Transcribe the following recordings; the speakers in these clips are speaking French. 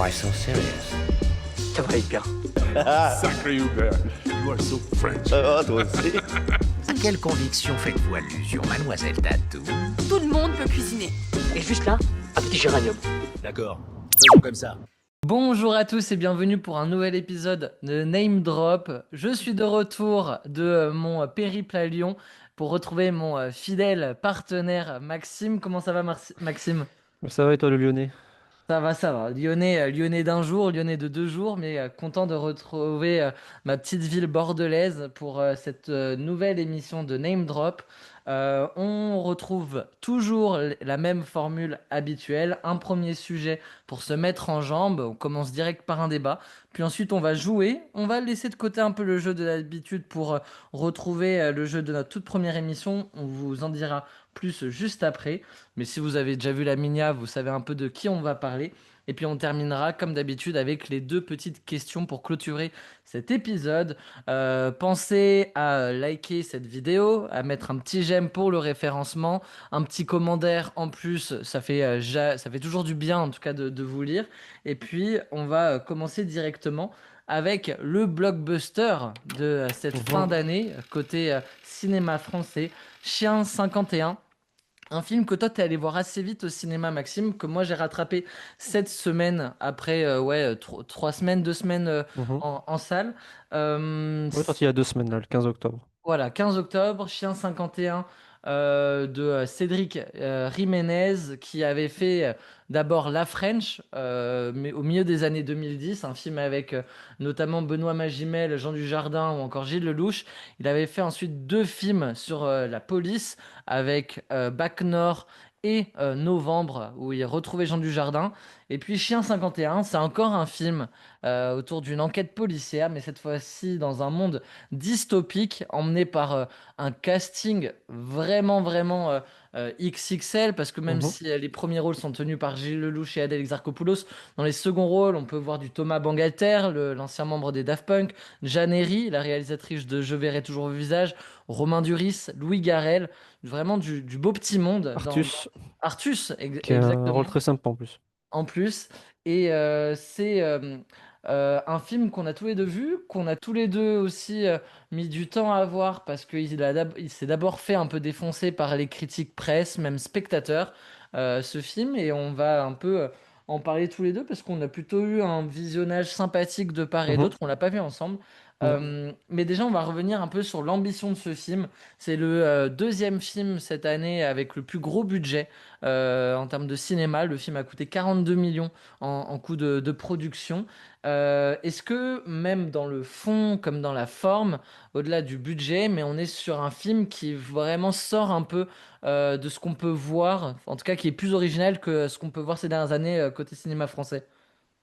Why so serious? Ça va être bien. Sacré Hubert, you are so French. Oh, toi aussi. À quelle conviction faites-vous allusion, mademoiselle Tatou? Tout le monde peut cuisiner. Et juste là, un petit géranium. D'accord, faisons comme ça. Bonjour à tous et bienvenue pour un nouvel épisode de Name Drop. Je suis de retour de mon périple à Lyon pour retrouver mon fidèle partenaire Maxime. Comment ça va Maxime? Ça va et toi le Lyonnais? Ça va, ça va. Lyonnais, Lyonnais d'un jour, Lyonnais de 2 jours, mais content de retrouver ma petite ville bordelaise pour cette nouvelle émission de Name Drop. On retrouve toujours la même formule habituelle, un premier sujet pour se mettre en jambe. On commence direct par un débat, puis ensuite on va jouer. On va laisser de côté un peu le jeu de l'habitude pour retrouver le jeu de notre toute première émission. On vous en dira plus juste après. Mais si vous avez déjà vu la Minia, vous savez un peu de qui on va parler. Et puis on terminera comme d'habitude avec les deux petites questions pour clôturer cet épisode. Pensez à liker cette vidéo, à mettre un petit j'aime pour le référencement, un petit commentaire en plus, ça fait toujours du bien en tout cas de vous lire. Et puis on va commencer directement avec le blockbuster de cette fin d'année, côté cinéma français, Chien 51. Un film que toi t'es allé voir assez vite au cinéma, Maxime, que moi j'ai rattrapé cette semaine après 3 semaines, 2 semaines Mhm. en salle. Ouais, sorti il y a 2 semaines, là, le 15 octobre. Voilà, 15 octobre, Chien 51 de Cédric Jiménez qui avait fait d'abord La French, mais au milieu des années 2010, un film avec notamment Benoît Magimel, Jean Dujardin ou encore Gilles Lelouch. Il avait fait ensuite 2 films sur la police avec Bac Nord et Novembre où il retrouvait Jean Dujardin. Et puis Chien 51, c'est encore un film autour d'une enquête policière, mais cette fois-ci dans un monde dystopique, emmené par un casting vraiment XXL, parce que même Mhm. si les premiers rôles sont tenus par Gilles Lelouch et Adèle Exarchopoulos, dans les seconds rôles, on peut voir du Thomas Bangalter, l'ancien membre des Daft Punk, Jeanne Herry, la réalisatrice de Je verrai toujours vos visages, Romain Duris, Louis Garrel, vraiment du beau petit monde Artus, Artus, qui a un rôle exactement très sympa en plus. en plus. Et c'est un film qu'on a tous les deux vu, qu'on a tous les deux aussi mis du temps à voir parce il s'est d'abord fait un peu défoncer par les critiques presse, même spectateurs, ce film. Et on va un peu en parler tous les deux parce qu'on a plutôt eu un visionnage sympathique de part et Mhm. d'autre. On l'a pas vu ensemble. Non. Mais déjà, on va revenir un peu sur l'ambition de ce film. C'est le deuxième film cette année avec le plus gros budget en termes de cinéma. Le film a coûté 42 millions en coût de production. Est-ce que même dans le fond comme dans la forme, au-delà du budget, mais on est sur un film qui vraiment sort un peu de ce qu'on peut voir, en tout cas qui est plus original que ce qu'on peut voir ces dernières années côté cinéma français.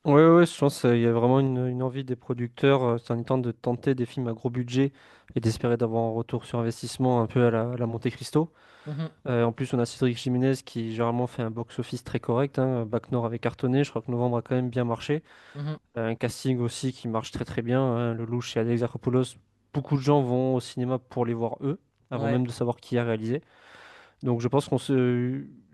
Ouais, ouais, je pense qu'il y a vraiment une envie des producteurs, c'est un temps de tenter des films à gros budget et d'espérer d'avoir un retour sur investissement un peu à la Monte Cristo. Mhm, En plus, on a Cédric Jiménez qui généralement fait un box-office très correct, hein. Bac Nord avait cartonné, je crois que Novembre a quand même bien marché. mhm. Un casting aussi qui marche très très bien, hein. Lelouch et Adèle Exarchopoulos, beaucoup de gens vont au cinéma pour les voir eux, avant Ouais. même de savoir qui a réalisé. Donc je pense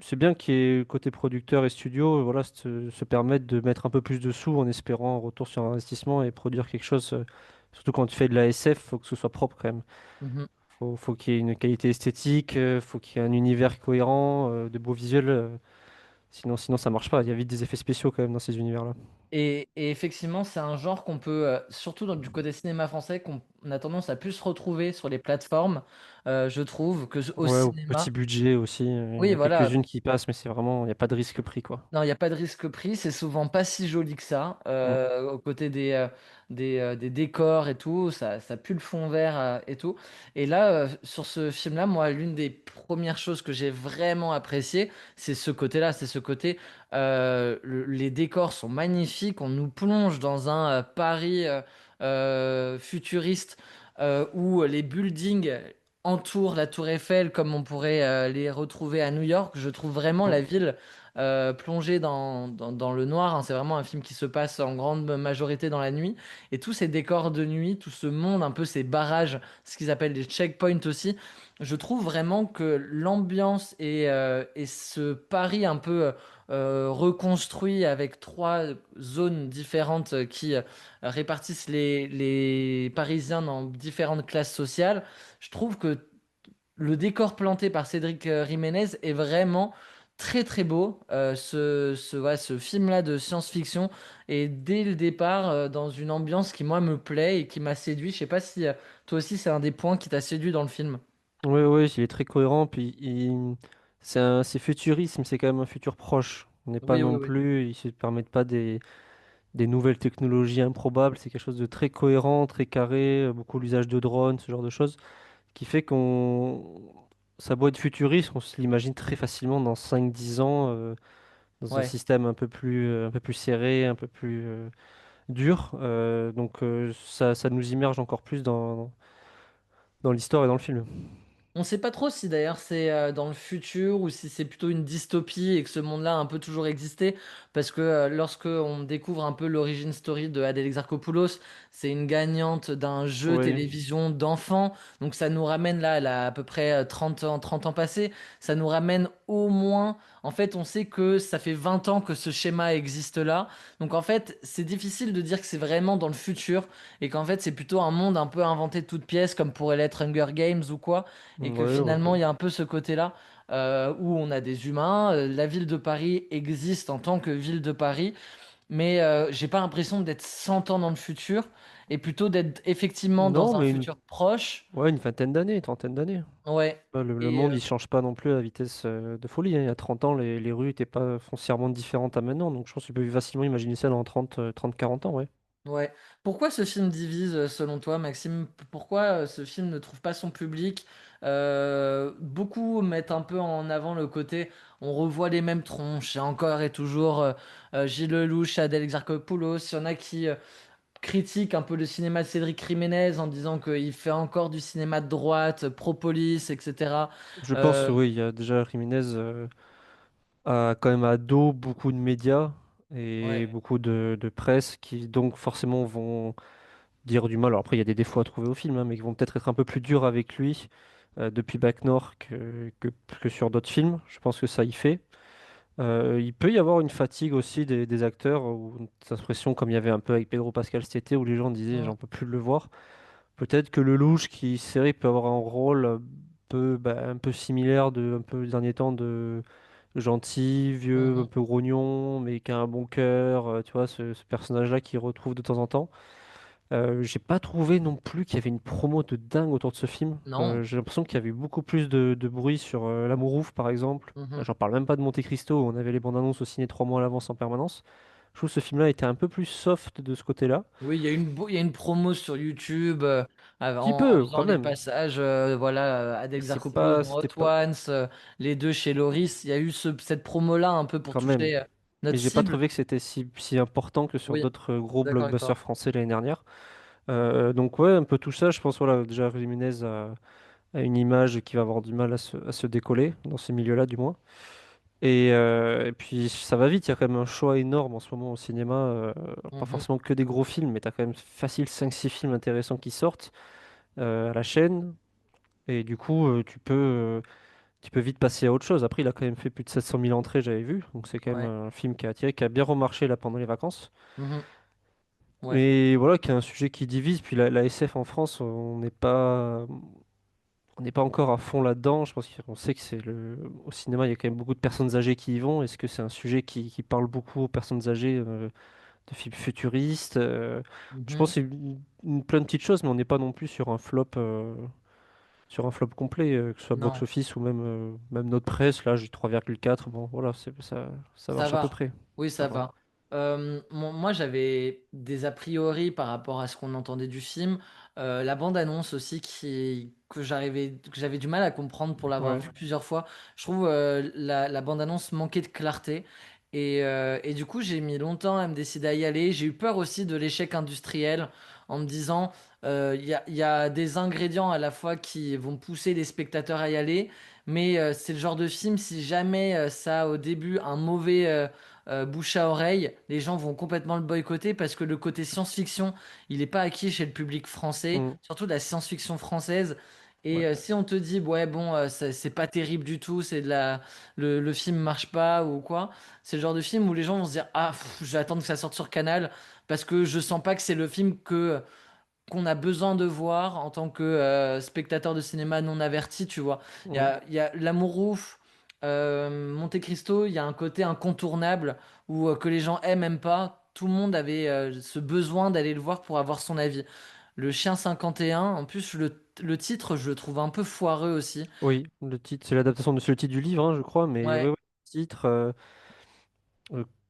c'est bien qu'il y ait côté producteur et studio, voilà, se permettre de mettre un peu plus de sous en espérant un retour sur investissement et produire quelque chose. Surtout quand tu fais de la SF, faut que ce soit propre quand même. Mhm. Faut qu'il y ait une qualité esthétique, faut qu'il y ait un univers cohérent, de beaux visuels. Sinon ça marche pas. Il y a vite des effets spéciaux quand même dans ces univers-là. Et effectivement, c'est un genre qu'on peut, surtout du côté cinéma français, qu'on a tendance à plus retrouver sur les plateformes. Je trouve que au Ouais, au cinéma, petit budget aussi. Il y oui, en a voilà. quelques-unes qui passent, mais c'est vraiment, il n'y a pas de risque pris, quoi. Non, il n'y a pas de risque pris, c'est souvent pas si joli que ça. Mm. Aux côtés des décors et tout, ça pue le fond vert et tout. Et là, sur ce film-là, moi, l'une des premières choses que j'ai vraiment appréciées, c'est ce côté-là. C'est ce côté, les décors sont magnifiques, on nous plonge dans un Paris futuriste où les buildings entourent la Tour Eiffel comme on pourrait les retrouver à New York. Je trouve vraiment Mm. la ville plongé dans le noir, hein. C'est vraiment un film qui se passe en grande majorité dans la nuit. Et tous ces décors de nuit, tout ce monde, un peu ces barrages, ce qu'ils appellent des checkpoints aussi, je trouve vraiment que l'ambiance et ce Paris un peu reconstruit avec trois zones différentes qui répartissent les Parisiens dans différentes classes sociales, je trouve que le décor planté par Cédric Jiménez est vraiment très très beau. Ouais, ce film-là de science-fiction est dès le départ dans une ambiance qui moi me plaît et qui m'a séduit. Je sais pas si toi aussi c'est un des points qui t'a séduit dans le film. Oui, oui, il est très cohérent, puis c'est futurisme, c'est quand même un futur proche. On n'est pas Oui, oui, non oui. plus, ils se permettent pas des nouvelles technologies improbables, c'est quelque chose de très cohérent, très carré, beaucoup l'usage de drones, ce genre de choses, qui fait ça doit être futuriste, on se l'imagine très facilement dans 5 10 ans, dans un Ouais. système un peu plus serré, un peu plus dur. Donc ça nous immerge encore plus dans l'histoire et dans le film. On sait pas trop si d'ailleurs c'est dans le futur ou si c'est plutôt une dystopie et que ce monde-là a un peu toujours existé, parce que lorsque on découvre un peu l'origine story de Adèle Exarchopoulos, c'est une gagnante d'un jeu Oui, télévision d'enfants, donc ça nous ramène là, elle a à peu près 30 ans passés, ça nous ramène au moins, en fait on sait que ça fait 20 ans que ce schéma existe là, donc en fait c'est difficile de dire que c'est vraiment dans le futur et qu'en fait c'est plutôt un monde un peu inventé de toutes pièces comme pourrait l'être Hunger Games ou quoi et que ouais, finalement ouais. il y a un peu ce côté-là où on a des humains. La ville de Paris existe en tant que ville de Paris, mais j'ai pas l'impression d'être 100 ans dans le futur et plutôt d'être effectivement Non, dans un mais futur proche. ouais, une vingtaine d'années, trentaine d'années. Ouais. Le Et monde, il change pas non plus à vitesse de folie, hein. Il y a 30 ans, les rues n'étaient pas foncièrement différentes à maintenant. Donc je pense que tu peux facilement imaginer ça dans 30 40 ans, ouais. ouais. Pourquoi ce film divise selon toi, Maxime? Pourquoi ce film ne trouve pas son public? Beaucoup mettent un peu en avant le côté on revoit les mêmes tronches, et encore et toujours Gilles Lelouch, Adèle Exarchopoulos. Il y en a qui critiquent un peu le cinéma de Cédric Jiménez en disant qu'il fait encore du cinéma de droite, pro-police, etc. Je pense, Euh, oui, il y a déjà Jiménez a quand même à dos beaucoup de médias et ouais. beaucoup de presse qui donc forcément vont dire du mal. Alors après, il y a des défauts à trouver au film, hein, mais qui vont peut-être être un peu plus durs avec lui depuis Bac Nord que sur d'autres films. Je pense que ça y fait. Il peut y avoir une fatigue aussi des acteurs, ou une impression comme il y avait un peu avec Pedro Pascal cet été, où les gens disaient Mm, j'en peux plus le voir. Peut-être que Lelouch, qui série peut avoir un rôle un peu similaire un peu les derniers temps de gentil, vieux, un mhm. peu grognon, mais qui a un bon cœur, tu vois, ce personnage-là qui retrouve de temps en temps. J'ai pas trouvé non plus qu'il y avait une promo de dingue autour de ce film. Non. J'ai l'impression qu'il y avait eu beaucoup plus de bruit sur L'Amour ouf, par exemple. Mhm. J'en parle même pas de Monte Cristo, où on avait les bandes annonces au ciné 3 mois à l'avance en permanence. Je trouve que ce film-là était un peu plus soft de ce côté-là. Oui, il y a une promo sur YouTube Qui en peut, faisant quand les même. passages, voilà, Adèle Mais Exarchopoulos dans Hot c'était pas, Ones, les deux chez Loris. Il y a eu cette promo-là un peu pour quand même. toucher Mais notre j'ai pas cible. trouvé que c'était si important que sur Oui, d'autres gros d'accord avec blockbusters toi. français l'année dernière. Donc ouais, un peu tout ça. Je pense, voilà, déjà Jiménez a une image qui va avoir du mal à se décoller, dans ces milieux-là du moins. Et puis ça va vite, il y a quand même un choix énorme en ce moment au cinéma. Pas Mhm. forcément que des gros films, mais tu as quand même facile 5 6 films intéressants qui sortent à la chaîne. Et du coup, tu peux vite passer à autre chose. Après, il a quand même fait plus de 700 000 entrées, j'avais vu. Donc c'est quand même Ouais. un film qui a attiré, qui a bien remarché là pendant les vacances. Mhm. Ouais. Et voilà, qui est un sujet qui divise. Puis la SF en France, on n'est pas encore à fond là-dedans. Je pense qu'on sait que au cinéma, il y a quand même beaucoup de personnes âgées qui y vont. Est-ce que c'est un sujet qui parle beaucoup aux personnes âgées de films futuristes? Je pense Mhm. que c'est plein de petites choses, mais on n'est pas non plus sur un flop complet, que ce soit Non, box-office ou même notre presse. Là, j'ai 3,4. Bon, voilà, ça ça marche à peu va. près. Oui, Ça ça va. va. Moi, j'avais des a priori par rapport à ce qu'on entendait du film. La bande-annonce aussi que j'avais du mal à comprendre pour l'avoir Ouais. vu plusieurs fois. Je trouve la bande-annonce manquait de clarté. Et du coup, j'ai mis longtemps à me décider à y aller. J'ai eu peur aussi de l'échec industriel en me disant, il y a des ingrédients à la fois qui vont pousser les spectateurs à y aller, mais c'est le genre de film, si jamais ça a au début un mauvais bouche à oreille, les gens vont complètement le boycotter parce que le côté science-fiction, il n'est pas acquis chez le public français, Mm. surtout de la science-fiction française. Et Ouais. si on te dit, ouais, bon, c'est pas terrible du tout, le film marche pas ou quoi, c'est le genre de film où les gens vont se dire, ah, je vais attendre que ça sorte sur Canal parce que je sens pas que c'est le film qu'on a besoin de voir en tant que spectateur de cinéma non averti, tu vois. Mm. Il y a L'Amour ouf, Monte Cristo, il y a un côté incontournable où que les gens aiment, aiment pas. Tout le monde avait ce besoin d'aller le voir pour avoir son avis. Le Chien 51, en plus, le titre, je le trouve un peu foireux aussi. Oui, le titre, c'est l'adaptation de c'est le titre du livre, hein, je crois, mais oui, Ouais. oui, le titre.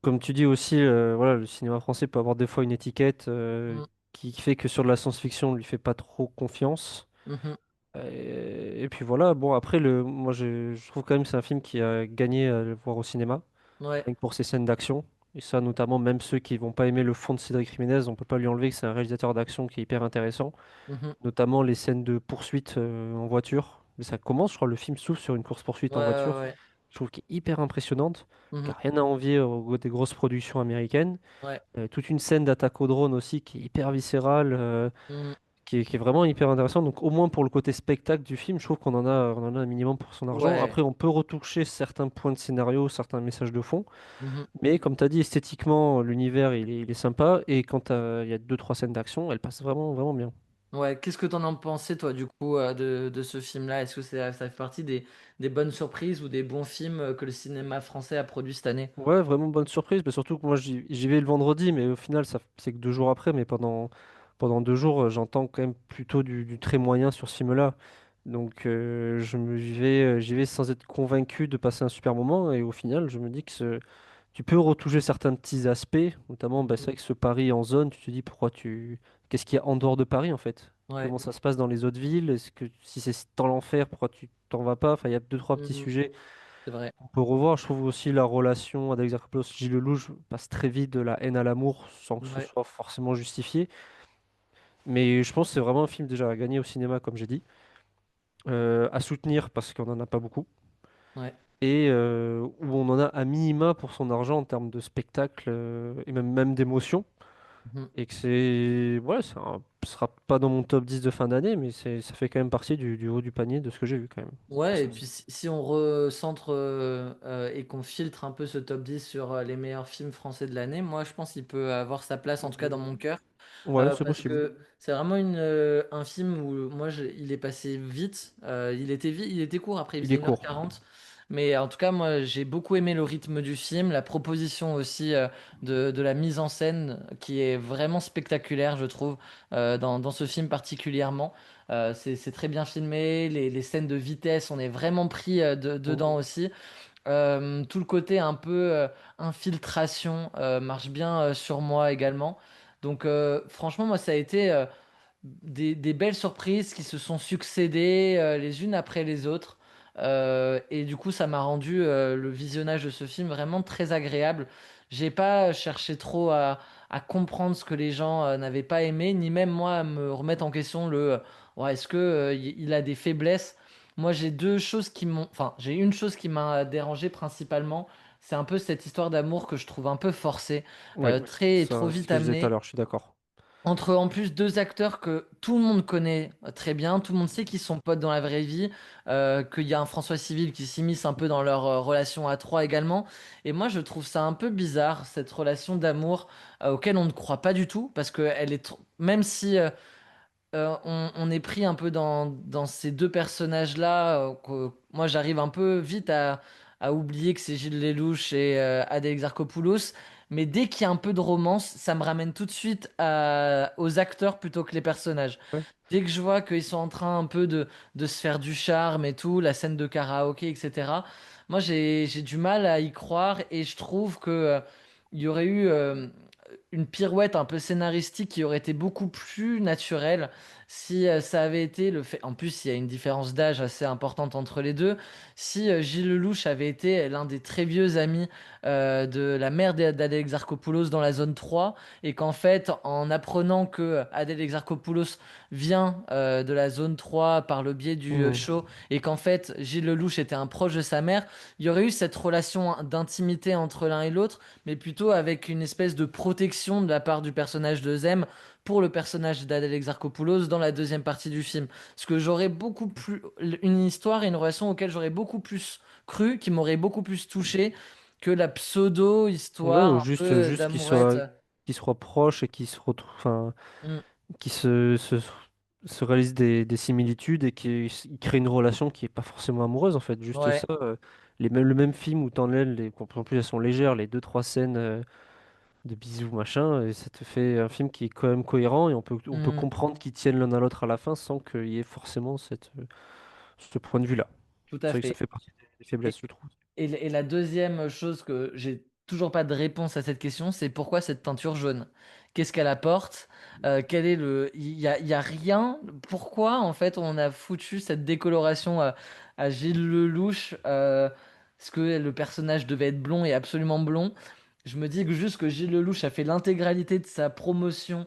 Comme tu dis aussi, voilà, le cinéma français peut avoir des fois une étiquette Mm, qui fait que sur de la science-fiction, on lui fait pas trop confiance. mhm. Et puis voilà, bon, après, moi je trouve quand même que c'est un film qui a gagné à le voir au cinéma, Ouais. rien que pour ses scènes d'action. Et ça, notamment, même ceux qui vont pas aimer le fond de Cédric Jiménez, on peut pas lui enlever que c'est un réalisateur d'action qui est hyper intéressant, Mhm. notamment les scènes de poursuite en voiture. Mais ça commence, je crois, le film s'ouvre sur une course-poursuite Ouais, en ouais, voiture, ouais. je trouve qu'il est hyper impressionnante, qui Mhm. a rien à envier des grosses productions américaines. Ouais. Toute une scène d'attaque au drone aussi qui est hyper viscérale, Mhm. qui est vraiment hyper intéressante. Donc au moins pour le côté spectacle du film, je trouve qu'on en a un minimum pour son argent. Ouais. Après, on peut retoucher certains points de scénario, certains messages de fond. Mhm. Mais comme tu as dit, esthétiquement, l'univers, il est sympa. Et quand il y a deux, trois scènes d'action, elles passent vraiment, vraiment bien. Ouais, qu'est-ce que t'en as pensé, toi, du coup, de ce film-là? Est-ce que ça fait partie des bonnes surprises ou des bons films que le cinéma français a produit cette année? Ouais, vraiment bonne surprise. Mais surtout que moi, j'y vais le vendredi, mais au final, c'est que 2 jours après. Mais pendant 2 jours, j'entends quand même plutôt du très moyen sur ce film-là. Donc, j'y vais sans être convaincu de passer un super moment. Et au final, je me dis que tu peux retoucher certains petits aspects, notamment, bah, c'est vrai que ce Paris en zone, tu te dis qu'est-ce qu'il y a en dehors de Paris en fait? Ouais. Comment ça se passe dans les autres villes? Est-ce que si c'est tant l'enfer, pourquoi tu t'en vas pas? Enfin, il y a deux, trois petits Mhm. sujets C'est vrai. qu'on peut revoir. Je trouve aussi la relation avec Gilles Lelouch passe très vite de la haine à l'amour sans que ce Ouais. soit forcément justifié. Mais je pense que c'est vraiment un film déjà à gagner au cinéma, comme j'ai dit. À soutenir parce qu'on n'en a pas beaucoup. Ouais. Et où on en a à minima pour son argent en termes de spectacle et même d'émotion. Mhm. Et que c'est. Ouais, ce sera pas dans mon top 10 de fin d'année, mais ça fait quand même partie du haut du panier de ce que j'ai vu quand même. Ouais, et Personnellement. puis si on recentre et qu'on filtre un peu ce top 10 sur les meilleurs films français de l'année, moi je pense qu'il peut avoir sa place, en tout cas dans mon cœur. Ouais, c'est Parce possible. que c'est vraiment un film où il est passé vite. Il était court, après il Il faisait est une heure court. quarante. Mais en tout cas, moi j'ai beaucoup aimé le rythme du film, la proposition aussi de la mise en scène qui est vraiment spectaculaire, je trouve, dans ce film particulièrement. C'est très bien filmé, les scènes de vitesse, on est vraiment pris dedans Mhm. aussi. Tout le côté un peu infiltration marche bien sur moi également. Donc franchement, moi, ça a été des belles surprises qui se sont succédées les unes après les autres. Et du coup, ça m'a rendu le visionnage de ce film vraiment très agréable. J'ai pas cherché trop à comprendre ce que les gens n'avaient pas aimé, ni même moi à me remettre en question ouais, est-ce que il a des faiblesses? Moi, j'ai une chose qui m'a dérangé principalement. C'est un peu cette histoire d'amour que je trouve un peu forcée, Oui, très trop ça, c'est ce vite que je disais tout à amenée. l'heure, je suis d'accord. Entre en plus deux acteurs que tout le monde connaît très bien, tout le monde sait qu'ils sont potes dans la vraie vie, qu'il y a un François Civil qui s'immisce un peu dans leur relation à trois également. Et moi je trouve ça un peu bizarre, cette relation d'amour auquel on ne croit pas du tout, parce que même si on est pris un peu dans ces deux personnages-là, que moi j'arrive un peu vite à oublier que c'est Gilles Lelouch et Adèle Exarchopoulos. Mais dès qu'il y a un peu de romance, ça me ramène tout de suite aux acteurs plutôt que les personnages. Ouais. Dès que je vois qu'ils sont en train un peu de se faire du charme et tout, la scène de karaoké, etc. Moi, j'ai du mal à y croire et je trouve que il y aurait eu une pirouette un peu scénaristique qui aurait été beaucoup plus naturelle si ça avait été le fait. En plus, il y a une différence d'âge assez importante entre les deux. Si Gilles Lelouch avait été l'un des très vieux amis de la mère d'Adèle Exarchopoulos dans la zone 3, et qu'en fait, en apprenant que Adèle Exarchopoulos vient de la zone 3 par le biais du Hmm. show, et qu'en fait, Gilles Lelouch était un proche de sa mère, il y aurait eu cette relation d'intimité entre l'un et l'autre, mais plutôt avec une espèce de protection de la part du personnage de Zem pour le personnage d'Adèle Exarchopoulos dans la deuxième partie du film. Parce que j'aurais beaucoup plus une histoire et une relation auxquelles j'aurais beaucoup plus cru, qui m'aurait beaucoup plus touché que la Ouais, pseudo-histoire ou un peu juste d'amourette. qu'ils soient proches et qu'ils se retrouvent, enfin, Mm. qui se réalisent des similitudes et qui ils créent une relation qui est pas forcément amoureuse en fait, juste Ouais, ça. Le même film où t'enlèves en plus elles sont légères, les deux trois scènes de bisous machin, et ça te fait un film qui est quand même cohérent et on peut mm, comprendre qu'ils tiennent l'un à l'autre à la fin sans qu'il y ait forcément ce point de vue-là. tout C'est à vrai que ça fait. fait partie des faiblesses, je trouve. Et la deuxième chose que j'ai toujours pas de réponse à cette question, c'est pourquoi cette teinture jaune? Qu'est-ce qu'elle apporte? Quel est le... il y a rien. Pourquoi en fait on a foutu cette décoloration à Gilles Lelouch? Est-ce que le personnage devait être blond et absolument blond? Je me dis que juste que Gilles Lelouch a fait l'intégralité de sa promotion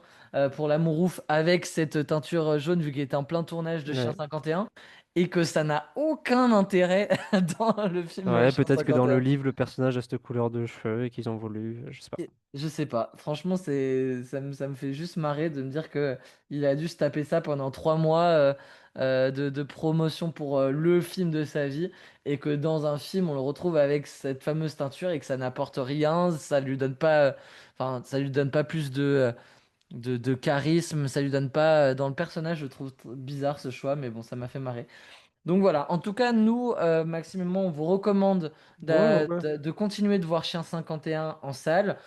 pour l'Amour Ouf avec cette teinture jaune vu qu'il était en plein tournage de Chien Ouais. 51 et que ça n'a aucun intérêt dans le film Ouais, Chien peut-être que dans le 51. livre, le personnage a cette couleur de cheveux et qu'ils ont voulu, je sais pas. Je sais pas. Franchement, ça me fait juste marrer de me dire que il a dû se taper ça pendant 3 mois de promotion pour le film de sa vie et que dans un film, on le retrouve avec cette fameuse teinture et que ça n'apporte rien, ça lui donne pas, enfin, ça lui donne pas plus de charisme, ça lui donne pas dans le personnage. Je trouve bizarre ce choix, mais bon, ça m'a fait marrer. Donc voilà, en tout cas, nous, Maxime et moi, on vous recommande Ouais, ouais. de continuer de voir Chien 51 en salle.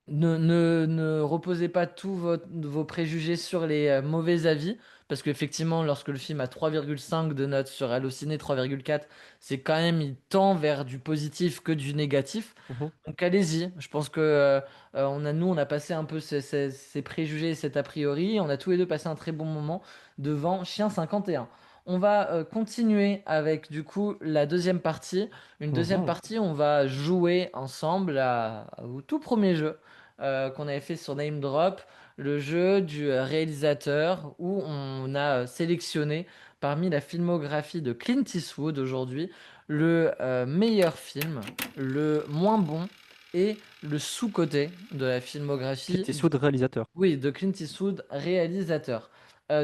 Ne reposez pas tous vos préjugés sur les mauvais avis, parce qu'effectivement, lorsque le film a 3,5 de notes sur Allociné, 3,4, c'est quand même, il tend vers du positif que du négatif. Mhm. Donc allez-y, je pense que nous, on a passé un peu ces préjugés et cet a priori, on a tous les deux passé un très bon moment devant Chien 51. On va continuer avec du coup la deuxième partie. Une deuxième Mhm. partie, on va jouer ensemble au tout premier jeu qu'on avait fait sur Name Drop, le jeu du réalisateur où on a sélectionné parmi la filmographie de Clint Eastwood aujourd'hui le meilleur film, le moins bon et le sous-coté de la Clint filmographie Eastwood, réalisateur. oui, de Clint Eastwood, réalisateur.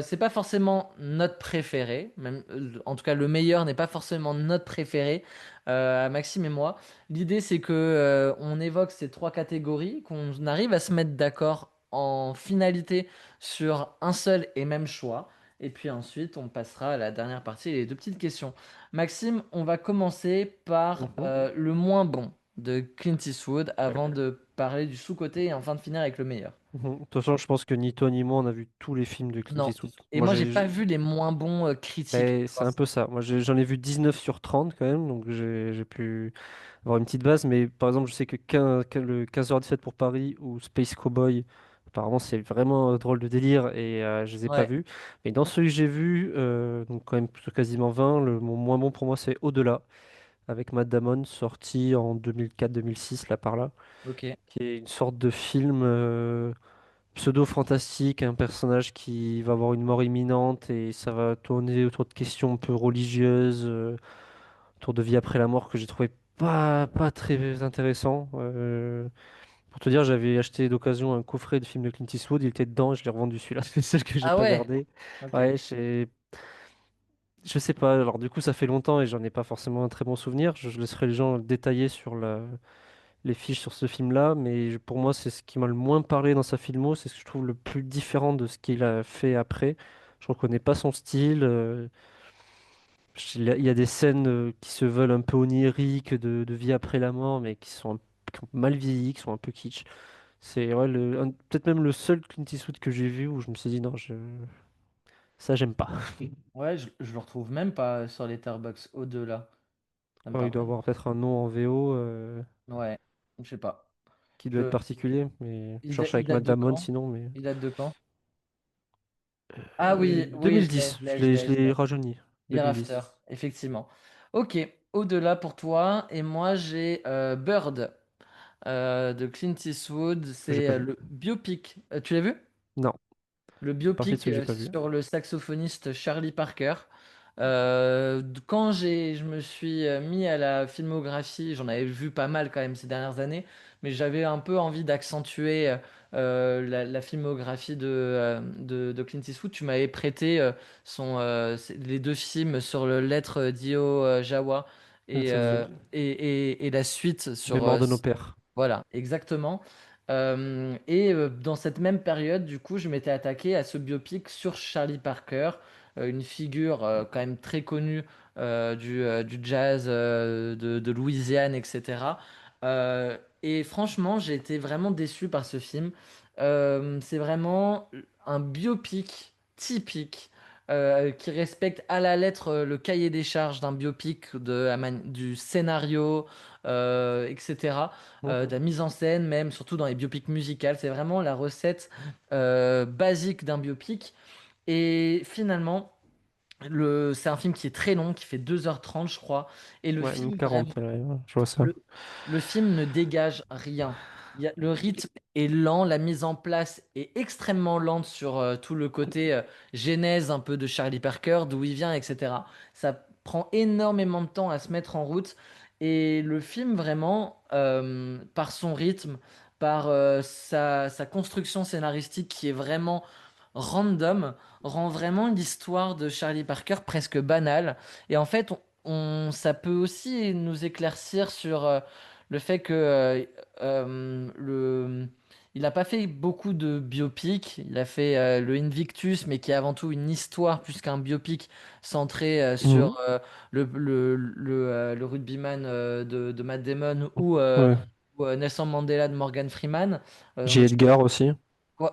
C'est pas forcément notre préféré, même, en tout cas le meilleur n'est pas forcément notre préféré, à Maxime et moi. L'idée c'est que on évoque ces trois catégories, qu'on arrive à se mettre d'accord en finalité sur un seul et même choix, et puis ensuite on passera à la dernière partie, les deux petites questions. Maxime, on va commencer par Mhm. le moins bon de Clint Eastwood Ouais. avant de parler du sous-coté et enfin de finir avec le meilleur. Mhm. De toute façon, je pense que ni toi ni moi, on a vu tous les films de Clint Non. Eastwood. Et moi, j'ai pas vu les moins bons critiques. Ben, c'est un peu ça. Moi, j'en ai vu 19 sur 30 quand même, donc j'ai pu avoir une petite base. Mais par exemple, je sais que le 15h17 pour Paris ou Space Cowboy, apparemment, c'est vraiment drôle de délire et je les ai pas Ouais, vus. Mais dans celui que j'ai vu, donc quand même sur quasiment 20, mon moins bon pour moi, c'est Au-delà, avec Matt Damon, sorti en 2004-2006, là par là, ok. qui est une sorte de film pseudo-fantastique, un personnage qui va avoir une mort imminente et ça va tourner autour de questions un peu religieuses, autour de vie après la mort que j'ai trouvé pas très intéressant. Pour te dire, j'avais acheté d'occasion un coffret de films de Clint Eastwood, il était dedans, je l'ai revendu celui-là, c'est le seul que j'ai Ah pas ouais, gardé. ok. Ouais, je sais pas, alors du coup ça fait longtemps et j'en ai pas forcément un très bon souvenir, je laisserai les gens détailler sur les fiches sur ce film-là, mais pour moi, c'est ce qui m'a le moins parlé dans sa filmo, c'est ce que je trouve le plus différent de ce qu'il a fait après. Je reconnais pas son style. Il y a des scènes qui se veulent un peu oniriques de vie après la mort, mais qui ont mal vieilli, qui sont un peu kitsch. C'est ouais, peut-être même le seul Clint Eastwood que j'ai vu où je me suis dit non, ça j'aime pas. Ouais, je le retrouve même pas sur Letterboxd au-delà. Ça me Il doit paraît. avoir peut-être un nom en VO. Ouais, je sais pas. qui doit être Je- particulier, mais je cherche il avec date Matt de Damon quand? sinon, mais Il date de quand? Ah oui, oui, 2010, je l'ai, je l'ai, je je l'ai l'ai. rajeuni, Hereafter, 2010. effectivement. Ok, au-delà pour toi. Et moi, j'ai Bird de Clint Eastwood. J'ai C'est pas vu. le biopic. Tu l'as vu? Non, Le parfait de biopic ceux que j'ai pas vu. sur le saxophoniste Charlie Parker. Quand je me suis mis à la filmographie, j'en avais vu pas mal quand même ces dernières années, mais j'avais un peu envie d'accentuer la filmographie de Clint Eastwood. Tu m'avais prêté les deux films sur le lettre d'Io Jawa et, Ça faisait et la suite sur Mémoire de nos pères. voilà, exactement. Dans cette même période, du coup, je m'étais attaqué à ce biopic sur Charlie Parker, une figure quand même très connue du jazz de Louisiane, etc. Et franchement, j'ai été vraiment déçu par ce film. C'est vraiment un biopic typique qui respecte à la lettre le cahier des charges d'un biopic, du scénario, etc. De Mhm. la mise en scène, même, surtout dans les biopics musicales. C'est vraiment la recette basique d'un biopic. Et finalement, c'est un film qui est très long, qui fait 2h30, je crois. Et le Ouais, même film, 40, vraiment, ouais, je vois ça. le, le film ne dégage rien. Le rythme est lent, la mise en place est extrêmement lente sur tout le côté genèse un peu de Charlie Parker, d'où il vient, etc. Ça prend énormément de temps à se mettre en route. Et le film, vraiment, par son rythme, par sa construction scénaristique qui est vraiment random, rend vraiment l'histoire de Charlie Parker presque banale. Et en fait, ça peut aussi nous éclaircir sur le fait que il n'a pas fait beaucoup de biopics. Il a fait le Invictus, mais qui est avant tout une histoire plus qu'un biopic centré Mhm. sur le rugbyman de Matt Damon Ouais. ou Nelson Mandela de Morgan Freeman. J. Edgar aussi.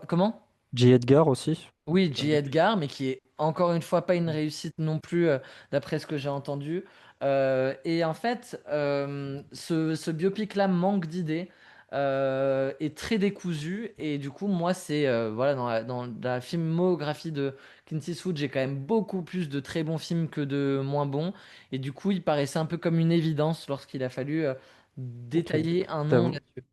Comment? J. Edgar aussi. Oui, Un J. biopic. Edgar, mais qui est encore une fois pas une réussite non plus, d'après ce que j'ai entendu. Et en fait, ce biopic-là manque d'idées, est très décousu. Et du coup, moi, c'est voilà, dans la filmographie de Clint Eastwood, j'ai quand même beaucoup plus de très bons films que de moins bons. Et du coup, il paraissait un peu comme une évidence lorsqu'il a fallu Ok. détailler un nom T'avoue. là-dessus.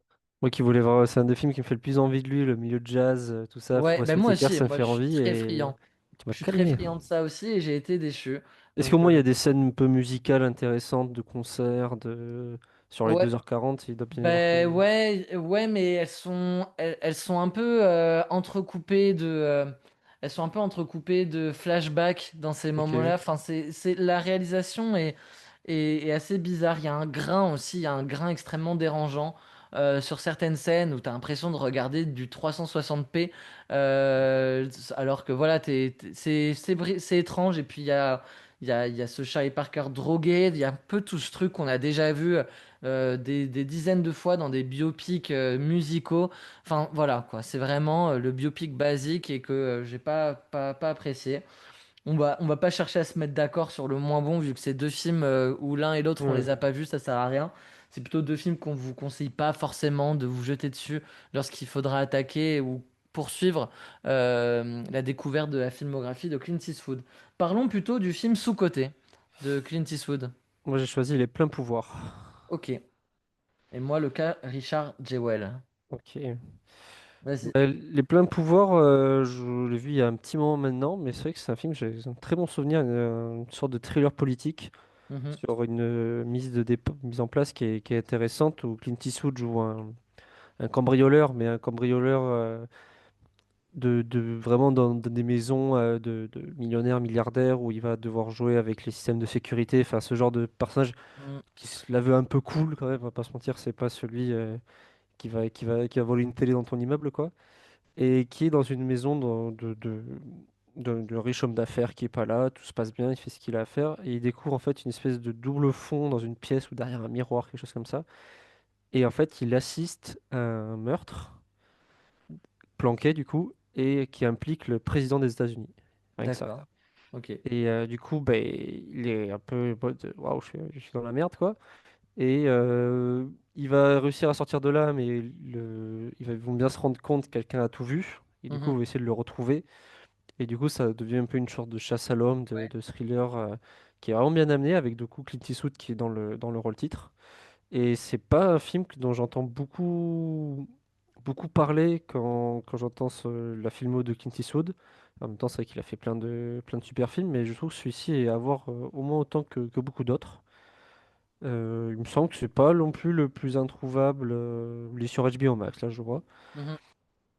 Moi qui voulais voir, c'est un des films qui me fait le plus envie de lui, le milieu de jazz, tout ça, Ouais, Forest ben moi Whitaker, aussi, ça me moi fait je suis envie très et friand. tu m'as Je suis très calmé. friand de ça aussi et j'ai été déçu. Est-ce Donc, qu'au moins il y a des scènes un peu musicales intéressantes de concerts sur les ouais, 2h40, il doit bien y avoir quand ben même. ouais, ouais, mais elles sont un peu entrecoupées elles sont un peu entrecoupées de flashbacks dans ces Ok. moments-là. Enfin, la réalisation est assez bizarre. Il y a un grain aussi, il y a un grain extrêmement dérangeant sur certaines scènes où tu as l'impression de regarder du 360p, alors que voilà, c'est étrange. Et puis il y a ce Charlie Parker drogué, il y a un peu tout ce truc qu'on a déjà vu des dizaines de fois dans des biopics musicaux. Enfin voilà quoi, c'est vraiment le biopic basique et que j'ai pas apprécié. On va pas chercher à se mettre d'accord sur le moins bon, vu que c'est deux films où l'un et l'autre on Ouais. les a pas vus, ça sert à rien. C'est plutôt deux films qu'on vous conseille pas forcément de vous jeter dessus lorsqu'il faudra attaquer ou poursuivre la découverte de la filmographie de Clint Eastwood. Parlons plutôt du film Sous-Coté de Clint Eastwood. Moi j'ai choisi Les Pleins Pouvoirs. Ok. Et moi, le cas Richard Jewell. Ok. Vas-y. Les Pleins Pouvoirs, je l'ai vu il y a un petit moment maintenant, mais c'est vrai que c'est un film, j'ai un très bon souvenir, une sorte de thriller politique Mhm. sur une mise en place qui est intéressante, où Clint Eastwood joue un cambrioleur, mais un cambrioleur vraiment dans des maisons de millionnaires, milliardaires, où il va devoir jouer avec les systèmes de sécurité, enfin ce genre de personnage Mm. qui se la veut un peu cool quand même, on va pas se mentir, c'est pas celui qui va voler une télé dans ton immeuble, quoi, et qui est dans une maison de riche homme d'affaires qui est pas là, tout se passe bien, il fait ce qu'il a à faire, et il découvre en fait une espèce de double fond dans une pièce ou derrière un miroir, quelque chose comme ça, et en fait il assiste à un meurtre planqué du coup, et qui implique le président des États-Unis. Rien que ça. D'accord. Ok. Et du coup, ben, il est un peu en mode waouh, je suis dans la merde, quoi. Et il va réussir à sortir de là, mais ils vont bien se rendre compte que quelqu'un a tout vu. Et du coup, Mhm. ils vont essayer de le retrouver. Et du coup, ça devient un peu une sorte de chasse à l'homme, Ouais. de thriller qui est vraiment bien amené, avec du coup Clint Eastwood qui est dans le rôle titre. Et c'est pas un film dont j'entends beaucoup parler quand j'entends la filmo de Clint Eastwood. En même temps, c'est vrai qu'il a fait plein de super films, mais je trouve que celui-ci est à voir au moins autant que beaucoup d'autres. Il me semble que c'est pas non plus le plus introuvable. Il est sur HBO Max, là, je vois. Mhm.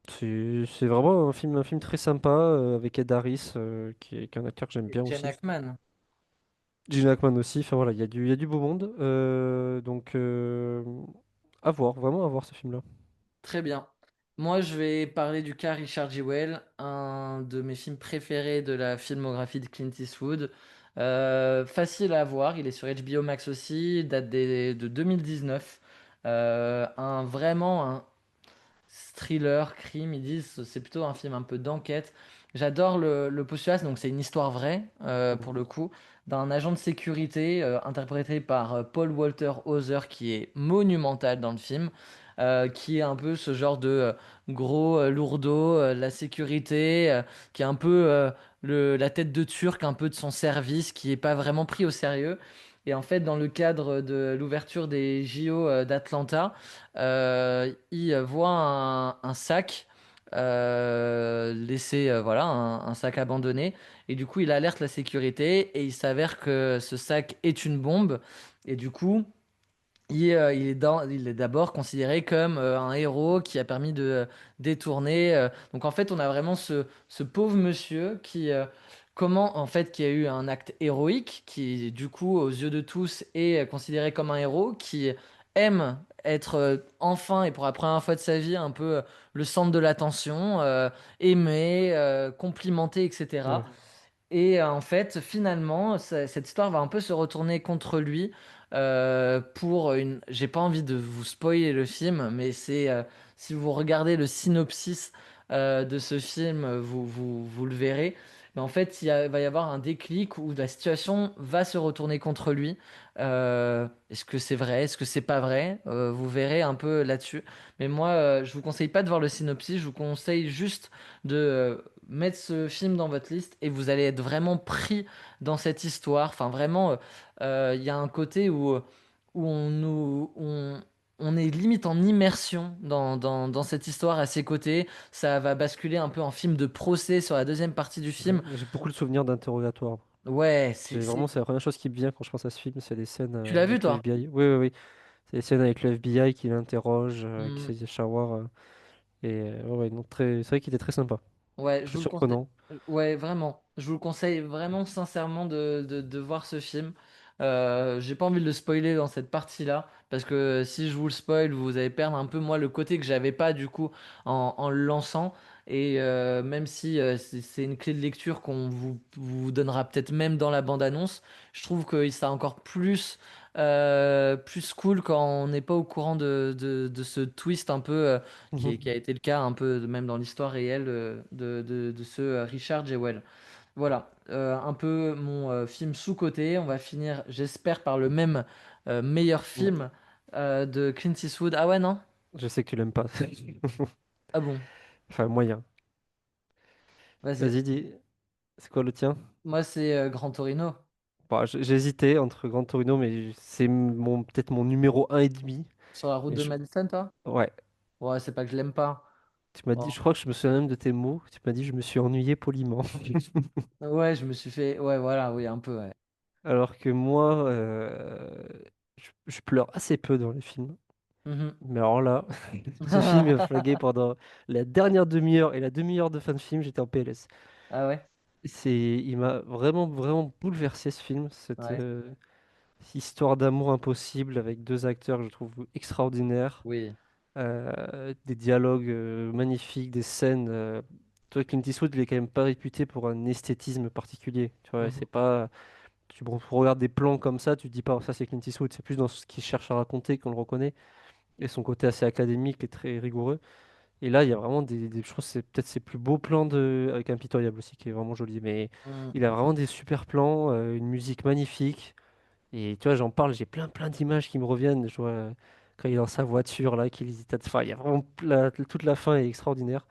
C'est vraiment un film très sympa avec Ed Harris, qui est un acteur que j'aime Et bien Jen aussi. Hackman. Gene Hackman aussi. Enfin voilà, il y a du beau monde. Donc, à voir, vraiment à voir ce film-là. Très bien. Moi, je vais parler du cas Richard Jewell, un de mes films préférés de la filmographie de Clint Eastwood. Facile à voir, il est sur HBO Max aussi, il date de 2019. Vraiment un thriller, crime, ils disent, c'est plutôt un film un peu d'enquête. J'adore le postulat, donc c'est une histoire vraie, pour Mhm. le coup, d'un agent de sécurité interprété par Paul Walter Hauser, qui est monumental dans le film, qui est un peu ce genre de gros lourdeau, la sécurité, qui est un peu la tête de Turc, un peu de son service, qui est pas vraiment pris au sérieux. Et en fait, dans le cadre de l'ouverture des JO d'Atlanta, il voit un sac laissé, voilà, un sac abandonné. Et du coup, il alerte la sécurité et il s'avère que ce sac est une bombe. Et du coup, il est d'abord considéré comme un héros qui a permis de détourner. Donc en fait, on a vraiment ce pauvre monsieur qui a eu un acte héroïque, qui du coup, aux yeux de tous, est considéré comme un héros, qui aime être enfin et pour la première fois de sa vie un peu le centre de l'attention, aimé, complimenté, etc. Ouais. Et en fait, finalement, cette histoire va un peu se retourner contre lui pour une. J'ai pas envie de vous spoiler le film, mais si vous regardez le synopsis de ce film, vous le verrez. Mais en fait, va y avoir un déclic où la situation va se retourner contre lui. Est-ce que c'est vrai? Est-ce que c'est pas vrai? Vous verrez un peu là-dessus. Mais moi, je vous conseille pas de voir le synopsis. Je vous conseille juste de mettre ce film dans votre liste et vous allez être vraiment pris dans cette histoire. Enfin, vraiment, il y a un côté où on est limite en immersion dans cette histoire à ses côtés. Ça va basculer un peu en film de procès sur la deuxième partie du Ouais, film. j'ai beaucoup de souvenirs d'interrogatoire. Ouais, C'est la première chose qui me vient quand je pense à ce film, c'est des scènes Tu l'as vu, avec le toi? FBI. Oui, oui, oui. C'est des scènes avec le FBI qui l'interroge, qui Hmm. essaie de savoir. Ouais, ouais, non, c'est vrai qu'il était très sympa, Ouais, je très vous le conseille. surprenant. Ouais, vraiment. Je vous le conseille vraiment sincèrement de voir ce film. J'ai pas envie de le spoiler dans cette partie-là, parce que si je vous le spoil, vous allez perdre un peu moi le côté que j'avais pas du coup en le lançant. Et même si c'est une clé de lecture qu'on vous donnera peut-être même dans la bande-annonce, je trouve que ça encore plus cool quand on n'est pas au courant de ce twist un peu. Qui Mhm. a été le cas un peu même dans l'histoire réelle de ce Richard Jewell. Voilà, un peu mon film sous-coté. On va finir, j'espère, par le même meilleur Ouais. film de Clint Eastwood. Ah ouais, non? Je sais que tu l'aimes pas. Ah bon, Enfin, moyen. vas-y. Vas-y, dis, c'est quoi le tien? Moi, c'est Gran Torino, Bon, j'ai hésité entre Gran Torino, mais c'est peut-être mon numéro un et demi. sur la route Et de Madison, toi? ouais, Ouais, c'est pas que je l'aime pas. tu m'as dit, Oh. je crois que je me souviens même de tes mots. Tu m'as dit, je me suis ennuyé poliment. Ouais, je me suis fait. Ouais, voilà, oui, un peu, ouais. Alors que moi, je pleure assez peu dans les films. Mhm. Mais alors là, ce film m'a flagué pendant la dernière demi-heure et la demi-heure de fin de film, j'étais en PLS. Ah ouais? Il m'a vraiment bouleversé ce film, Ouais. cette histoire d'amour impossible avec deux acteurs que je trouve extraordinaires, Oui. des dialogues magnifiques, des scènes. Toi, Clint Eastwood, il est quand même pas réputé pour un esthétisme particulier. Tu vois, Mhm. c'est pas. Tu regardes des plans comme ça, tu te dis pas, oh, ça c'est Clint Eastwood. C'est plus dans ce qu'il cherche à raconter qu'on le reconnaît et son côté assez académique et très rigoureux. Et là, il y a vraiment je trouve que c'est peut-être ses plus beaux plans avec Impitoyable aussi, qui est vraiment joli. Mais Mhm. il a vraiment des super plans, une musique magnifique. Et tu vois, j'en parle, j'ai plein d'images qui me reviennent. Je vois quand il est dans sa voiture, là, qu'il hésite à... Enfin, il y a vraiment toute la fin est extraordinaire.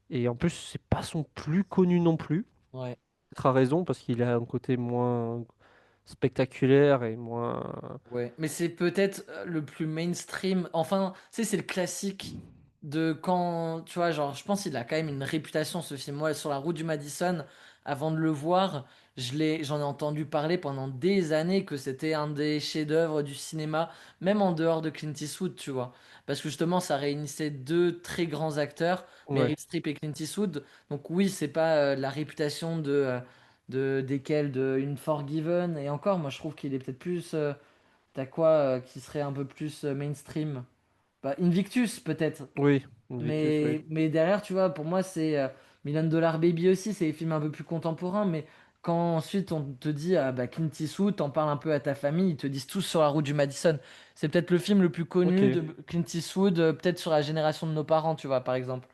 Et en plus, c'est pas son plus connu non plus. Ouais. Tu as raison, parce qu'il a un côté moins spectaculaire et moins... Ouais, mais c'est peut-être le plus mainstream. Enfin, tu sais, c'est le classique de quand, tu vois, genre, je pense qu'il a quand même une réputation, ce film. Moi, sur la route du Madison, avant de le voir, j'en ai entendu parler pendant des années que c'était un des chefs-d'œuvre du cinéma, même en dehors de Clint Eastwood, tu vois. Parce que justement, ça réunissait deux très grands acteurs, Ouais, Meryl Streep et Clint Eastwood. Donc oui, c'est pas la réputation desquels de une Forgiven. Et encore, moi, je trouve qu'il est peut-être plus. T'as quoi qui serait un peu plus mainstream? Bah, Invictus peut-être. oui, Invictus, oui. Mais derrière, tu vois, pour moi, c'est Million Dollar Baby aussi, c'est des films un peu plus contemporains. Mais quand ensuite on te dit ah, bah, Clint Eastwood, t'en parles un peu à ta famille, ils te disent tous sur la route du Madison. C'est peut-être le film le plus connu Ok, de Clint Eastwood, peut-être sur la génération de nos parents, tu vois, par exemple.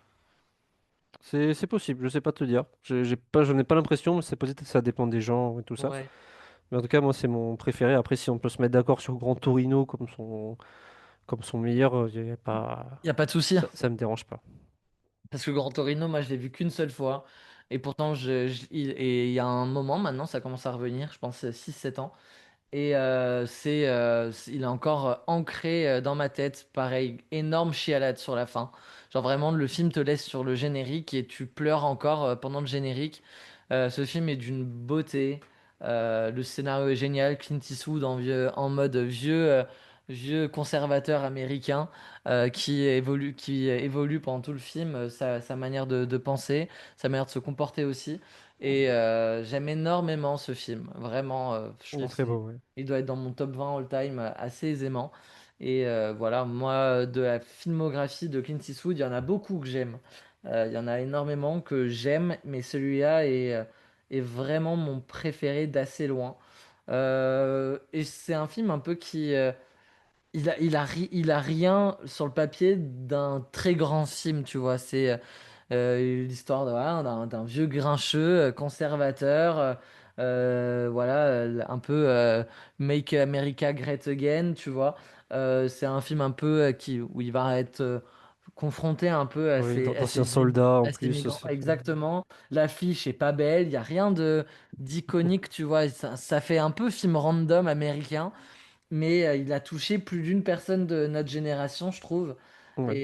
c'est possible, je sais pas te dire. J'ai pas, j'en ai pas l'impression, mais c'est possible que ça dépend des gens et tout ça. Ouais. Mais en tout cas, moi, c'est mon préféré. Après, si on peut se mettre d'accord sur Grand Torino comme son meilleur, y a pas... Y a pas de souci. ça me dérange pas. Parce que Grand Torino, moi, je l'ai vu qu'une seule fois. Et pourtant, et il y a un moment maintenant, ça commence à revenir, je pense 6 7 ans. Et il est encore ancré dans ma tête. Pareil, énorme chialade sur la fin. Genre vraiment, le film te laisse sur le générique et tu pleures encore pendant le générique. Ce film est d'une beauté. Le scénario est génial. Clint Eastwood en mode vieux conservateur américain qui évolue pendant tout le film, sa manière de penser, sa manière de se comporter aussi. Et j'aime énormément ce film. Vraiment, je Il est trouve très beau, ouais. il doit être dans mon top 20 all-time assez aisément. Et voilà, moi, de la filmographie de Clint Eastwood, il y en a beaucoup que j'aime. Il y en a énormément que j'aime, mais celui-là est vraiment mon préféré d'assez loin. Et c'est un film un peu qui... il a rien sur le papier d'un très grand film, tu vois. C'est l'histoire voilà, d'un vieux grincheux conservateur, voilà, un peu Make America Great Again, tu vois. C'est un film un peu où il va être confronté un peu Oui, à d'anciens soldats en à ces plus migrants. aussi. Exactement. L'affiche est pas belle, il y a rien de d'iconique, tu vois. Ça fait un peu film random américain mais il a touché plus d'une personne de notre génération, je trouve. Ouais.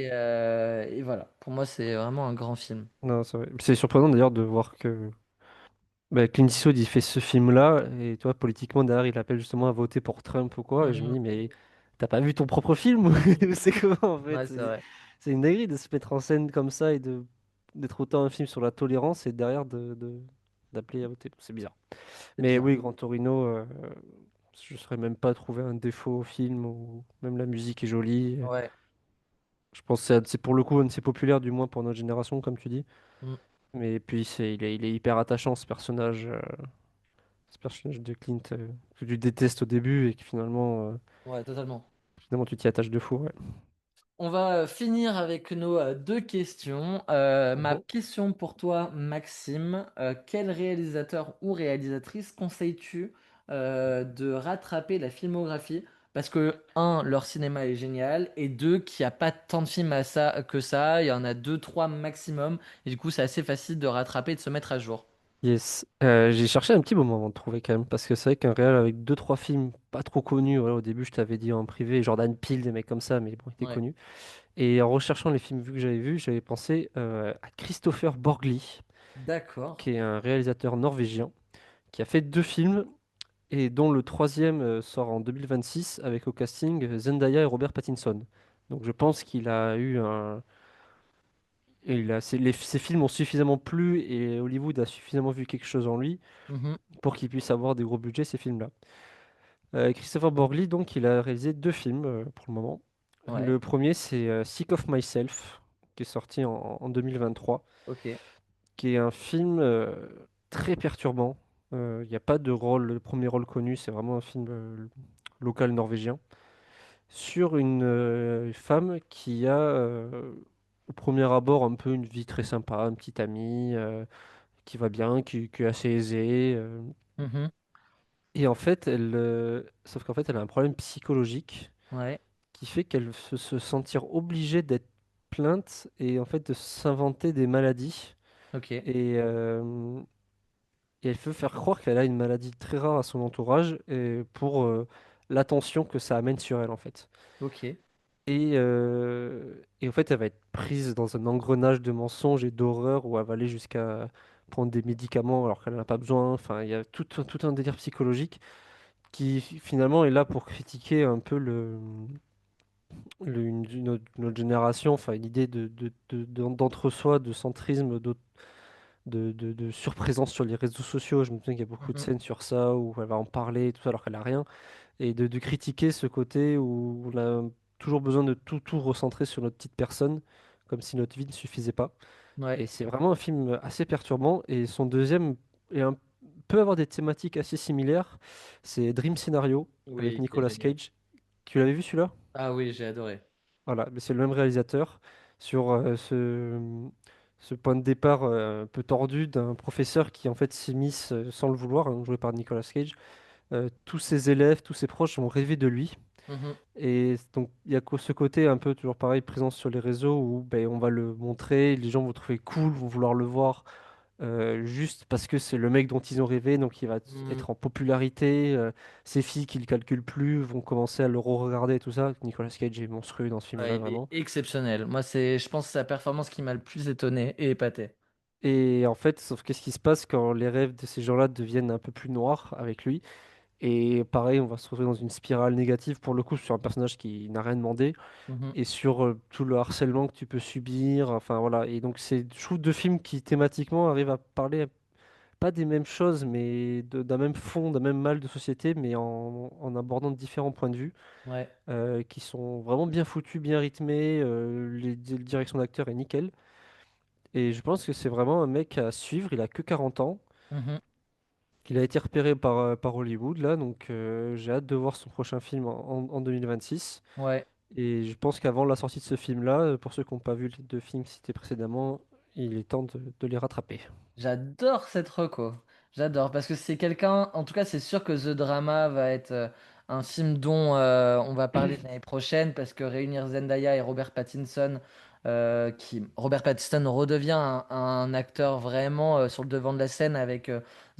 Et voilà, pour moi, c'est vraiment un grand film. Non, c'est vrai. C'est surprenant d'ailleurs de voir que bah, Clint Eastwood il fait ce film-là et toi politiquement derrière il appelle justement à voter pour Trump ou quoi et je me Mhm. dis mais t'as pas vu ton propre film ou c'est comment en fait Ouais, c'est vrai. c'est une dinguerie de se mettre en scène comme ça et de d'être autant un film sur la tolérance et derrière d'appeler à voter. C'est bizarre. C'est Mais bizarre. oui, Gran Torino, je ne saurais même pas trouver un défaut au film ou même la musique est jolie. Ouais. Je pense que c'est pour le coup un de ses populaires du moins pour notre génération comme tu dis. Mm. Mais puis il est hyper attachant ce personnage de Clint que tu détestes au début et que Ouais, totalement. finalement tu t'y attaches de fou. Ouais. On va finir avec nos deux questions. Ma Mhm. question pour toi, Maxime, quel réalisateur ou réalisatrice conseilles-tu de rattraper la filmographie? Parce que, un, leur cinéma est génial, et deux, qu'il n'y a pas tant de films que ça, il y en a deux, trois maximum, et du coup, c'est assez facile de rattraper et de se mettre à jour. Yes. J'ai cherché un petit moment avant de trouver quand même parce que c'est vrai qu'un réel avec deux trois films pas trop connus. Voilà, au début je t'avais dit en privé Jordan Peele des mecs comme ça mais bon il était Ouais, connu. Et en recherchant les films que j'avais vus j'avais pensé à Christopher Borgli d'accord. qui est un réalisateur norvégien qui a fait deux films et dont le troisième sort en 2026 avec au casting Zendaya et Robert Pattinson. Donc je pense qu'il a eu un... et ses films ont suffisamment plu et Hollywood a suffisamment vu quelque chose en lui Mhm. pour qu'il puisse avoir des gros budgets ces films-là. Christopher Borgli, donc, il a réalisé deux films pour le moment. Ouais, Le premier, c'est Sick of Myself, qui est sorti en 2023, ok. qui est un film très perturbant. Il n'y a pas de rôle, le premier rôle connu, c'est vraiment un film local norvégien, sur une femme qui a, au premier abord, un peu une vie très sympa, un petit ami qui va bien, qui est assez aisé. Mhm. Et en fait, sauf qu'en fait, elle a un problème psychologique Ouais, qui fait qu'elle se sentir obligée d'être plainte et en fait de s'inventer des maladies. ok, Et, euh, et elle veut faire croire qu'elle a une maladie très rare à son entourage et pour l'attention que ça amène sur elle en fait. ok. Et en fait, elle va être prise dans un engrenage de mensonges et d'horreur où elle va aller jusqu'à prendre des médicaments alors qu'elle n'en a pas besoin. Enfin, il y a tout un délire psychologique qui finalement est là pour critiquer un peu une autre génération, enfin une idée d'entre-soi, de centrisme, de surprésence sur les réseaux sociaux. Je me souviens qu'il y a beaucoup de Mhm. scènes sur ça où elle va en parler et tout ça alors qu'elle a rien. Et de critiquer ce côté où on a toujours besoin de tout recentrer sur notre petite personne, comme si notre vie ne suffisait pas. Et Ouais, c'est vraiment un film assez perturbant. Et son deuxième peut avoir des thématiques assez similaires. C'est Dream Scenario avec oui, qui est Nicolas génial. Cage. Tu l'avais vu celui-là? Ah oui, j'ai adoré. Voilà, mais c'est le même réalisateur sur ce point de départ un peu tordu d'un professeur qui en fait s'immisce sans le vouloir, hein, joué par Nicolas Cage. Tous ses élèves, tous ses proches ont rêvé de lui. Mhm. Et donc il y a ce côté un peu toujours pareil, présence sur les réseaux où ben, on va le montrer, les gens vont trouver cool, vont vouloir le voir juste parce que c'est le mec dont ils ont rêvé, donc il va Mhm. être en popularité. Ces filles qui le calculent plus vont commencer à le re-regarder et tout ça. Nicolas Cage est monstrueux dans ce film-là, Ouais, il est vraiment. exceptionnel. Moi, je pense, sa performance qui m'a le plus étonné et épaté. Et en fait, sauf qu'est-ce qui se passe quand les rêves de ces gens-là deviennent un peu plus noirs avec lui? Et pareil, on va se retrouver dans une spirale négative pour le coup sur un personnage qui n'a rien demandé Mhm. et sur tout le harcèlement que tu peux subir. Enfin voilà. Et donc, c'est, je trouve, deux films qui thématiquement arrivent à parler pas des mêmes choses, mais d'un même fond, d'un même mal de société, mais en abordant différents points de vue Ouais. qui sont vraiment bien foutus, bien rythmés. Les directions d'acteurs est nickel. Et je pense que c'est vraiment un mec à suivre. Il a que 40 ans. Mhm. Il a été repéré par Hollywood, là, donc j'ai hâte de voir son prochain film en 2026. Ouais. Et je pense qu'avant la sortie de ce film-là, pour ceux qui n'ont pas vu les deux films cités précédemment, il est temps de les rattraper. J'adore cette reco. J'adore parce que c'est quelqu'un, en tout cas, c'est sûr que The Drama va être un film dont on va parler l'année prochaine parce que réunir Zendaya et Robert Pattinson, Robert Pattinson redevient un acteur vraiment sur le devant de la scène avec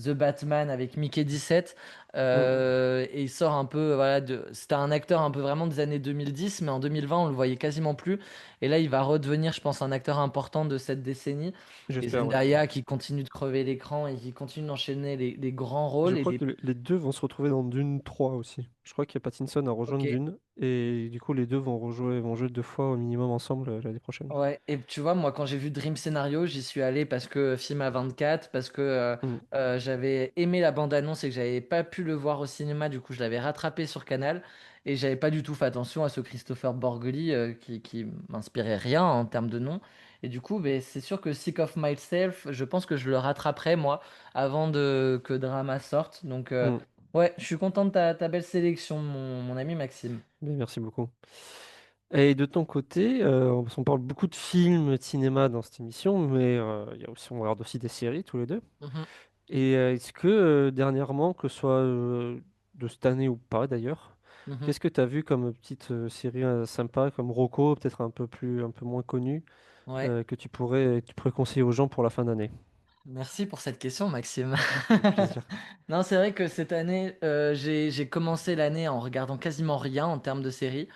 The Batman, avec Mickey 17. Mm. Et il sort un peu, voilà, c'était un acteur un peu vraiment des années 2010, mais en 2020, on le voyait quasiment plus. Et là, il va redevenir, je pense, un acteur important de cette décennie. Et J'espère, ouais. Zendaya qui continue de crever l'écran et qui continue d'enchaîner les grands Je rôles. crois que les deux vont se retrouver dans Dune 3 aussi. Je crois qu'il y a Pattinson à Ok. rejoindre Dune, et du coup les deux vont jouer deux fois au minimum ensemble l'année prochaine. Ouais, et tu vois, moi, quand j'ai vu Dream Scenario, j'y suis allé parce que film à 24, parce que Mm. j'avais aimé la bande-annonce et que j'avais pas pu le voir au cinéma, du coup, je l'avais rattrapé sur Canal et j'avais pas du tout fait attention à ce Christopher Borgli qui m'inspirait rien en termes de nom. Et du coup, ben, c'est sûr que Sick of Myself, je pense que je le rattraperai, moi, avant que Drama sorte. Donc, Mm. ouais, je suis content de ta belle sélection, mon ami Maxime. Bien, merci beaucoup. Et de ton côté, on parle beaucoup de films, de cinéma dans cette émission, mais il y a aussi, on regarde aussi des séries tous les deux. Mhm, Et est-ce que dernièrement, que ce soit de cette année ou pas d'ailleurs, mhm. qu'est-ce que tu as vu comme petite série sympa, comme Rocco, peut-être un peu moins connue, Ouais. que tu pourrais conseiller aux gens pour la fin d'année? Merci pour cette question, Maxime. Avec plaisir. Non, c'est vrai que cette année, j'ai commencé l'année en regardant quasiment rien en termes de séries.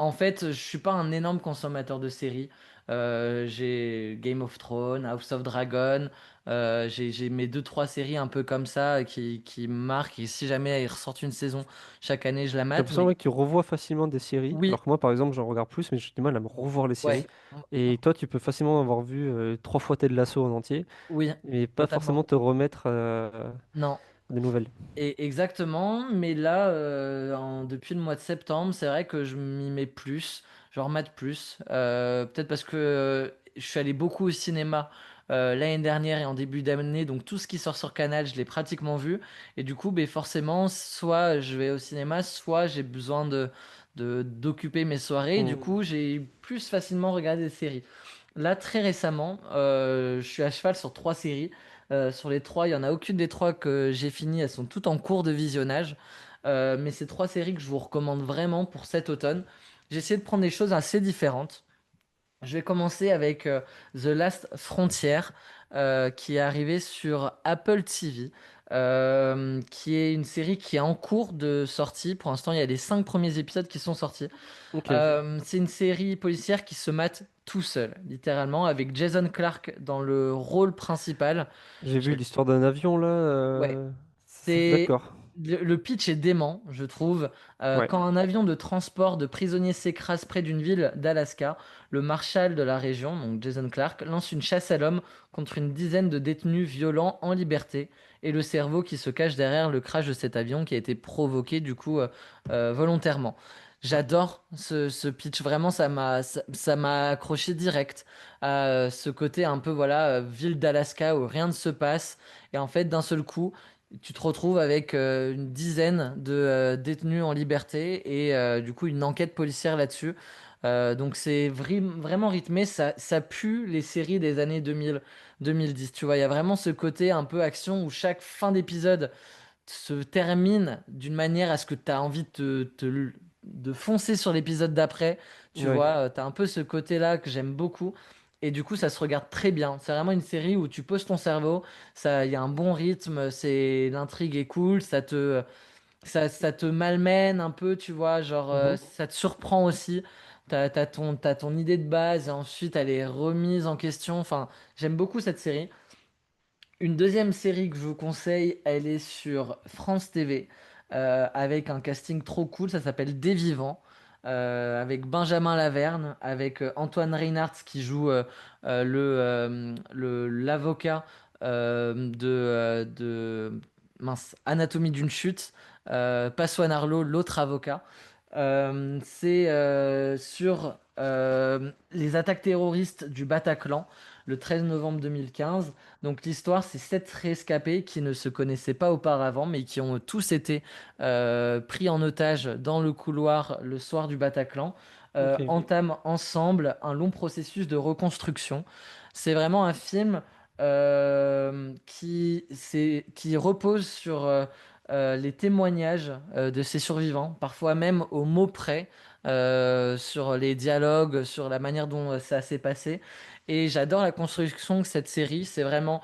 En fait, je suis pas un énorme consommateur de séries. J'ai Game of Thrones, House of Dragon. J'ai mes deux, trois séries un peu comme ça qui me marquent. Et si jamais ils ressortent une saison chaque année, je la J'ai mate. l'impression Mais ouais, que tu revois facilement des séries, oui, alors que moi, par exemple, j'en regarde plus, mais j'ai du mal à me revoir les séries. ouais, Et toi, tu peux facilement avoir vu trois fois Ted Lasso en entier, oui, mais pas totalement. forcément te remettre Non. des nouvelles. Et exactement, mais là, depuis le mois de septembre, c'est vrai que je m'y mets plus, je remate plus. Peut-être parce que je suis allé beaucoup au cinéma l'année dernière et en début d'année, donc tout ce qui sort sur Canal, je l'ai pratiquement vu. Et du coup, ben, forcément, soit je vais au cinéma, soit j'ai besoin d'occuper mes soirées. Et du Mm. coup, j'ai plus facilement regardé des séries. Là, très récemment, je suis à cheval sur trois séries. Sur les trois, il y en a aucune des trois que j'ai fini. Elles sont toutes en cours de visionnage. Mais c'est trois séries que je vous recommande vraiment pour cet automne. J'ai essayé de prendre des choses assez différentes. Je vais commencer avec The Last Frontier, qui est arrivé sur Apple TV, qui est une série qui est en cours de sortie. Pour l'instant, il y a les 5 premiers épisodes qui sont sortis. Ok, C'est une série policière qui se mate tout seul, littéralement, avec Jason Clarke dans le rôle principal. j'ai vu J'ai- l'histoire d'un avion là. Ouais, c'est D'accord. le pitch est dément, je trouve. Ouais. Quand un avion de transport de prisonniers s'écrase près d'une ville d'Alaska, le marshal de la région, donc Jason Clarke, lance une chasse à l'homme contre une dizaine de détenus violents en liberté et le cerveau qui se cache derrière le crash de cet avion qui a été provoqué du coup volontairement. J'adore ce pitch, vraiment ça m'a accroché direct à ce côté un peu voilà ville d'Alaska où rien ne se passe et en fait d'un seul coup tu te retrouves avec une dizaine de détenus en liberté et du coup une enquête policière là-dessus. Donc c'est vraiment rythmé, ça pue les séries des années 2000, 2010. Tu vois, il y a vraiment ce côté un peu action où chaque fin d'épisode se termine d'une manière à ce que tu as envie de foncer sur l'épisode d'après. Tu Ouais. vois, tu as un peu ce côté-là que j'aime beaucoup. Et du coup, ça se regarde très bien. C'est vraiment une série où tu poses ton cerveau, il y a un bon rythme, l'intrigue est cool, ça te malmène un peu, tu vois, genre, Mhm. ça te surprend aussi. T'as ton idée de base et ensuite elle est remise en question. Enfin, j'aime beaucoup cette série. Une deuxième série que je vous conseille, elle est sur France TV avec un casting trop cool. Ça s'appelle Des Vivants avec Benjamin Laverne, avec Antoine Reinhardt qui joue l'avocat de mince, Anatomie d'une chute, Passoine Arlo, l'autre avocat. C'est sur les attaques terroristes du Bataclan le 13 novembre 2015. Donc l'histoire, c'est 7 rescapés qui ne se connaissaient pas auparavant, mais qui ont tous été pris en otage dans le couloir le soir du Bataclan, Ok. entament ensemble un long processus de reconstruction. C'est vraiment un film qui repose sur les témoignages de ces survivants, parfois même au mot près, sur les dialogues, sur la manière dont ça s'est passé. Et j'adore la construction de cette série. C'est vraiment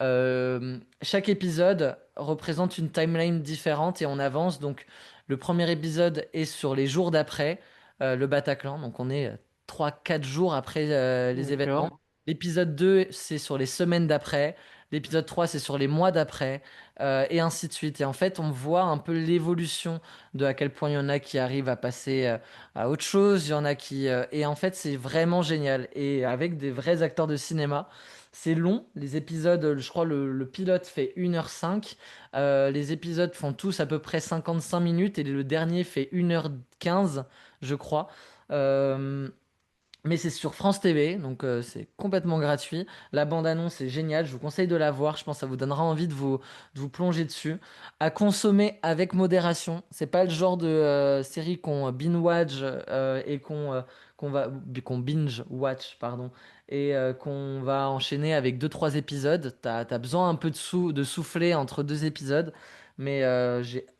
chaque épisode représente une timeline différente et on avance. Donc le premier épisode est sur les jours d'après le Bataclan. Donc on est 3-4 jours après les D'accord. événements. L'épisode 2 c'est sur les semaines d'après. L'épisode 3 c'est sur les mois d'après. Et ainsi de suite. Et en fait, on voit un peu l'évolution de à quel point il y en a qui arrivent à passer à autre chose. Il y en a qui... Et en fait, c'est vraiment génial. Et avec des vrais acteurs de cinéma. C'est long, les épisodes, je crois le pilote fait 1h05. Les épisodes font tous à peu près 55 minutes et le dernier fait 1h15, je crois. Euh, mais c'est sur France TV, donc c'est complètement gratuit. La bande-annonce est géniale, je vous conseille de la voir, je pense que ça vous donnera envie de vous plonger dessus. À consommer avec modération, c'est pas le genre de série qu'on binge et qu'on binge watch, pardon, et qu'on va enchaîner avec 2 3 épisodes. T'as besoin un peu de souffler entre 2 épisodes, mais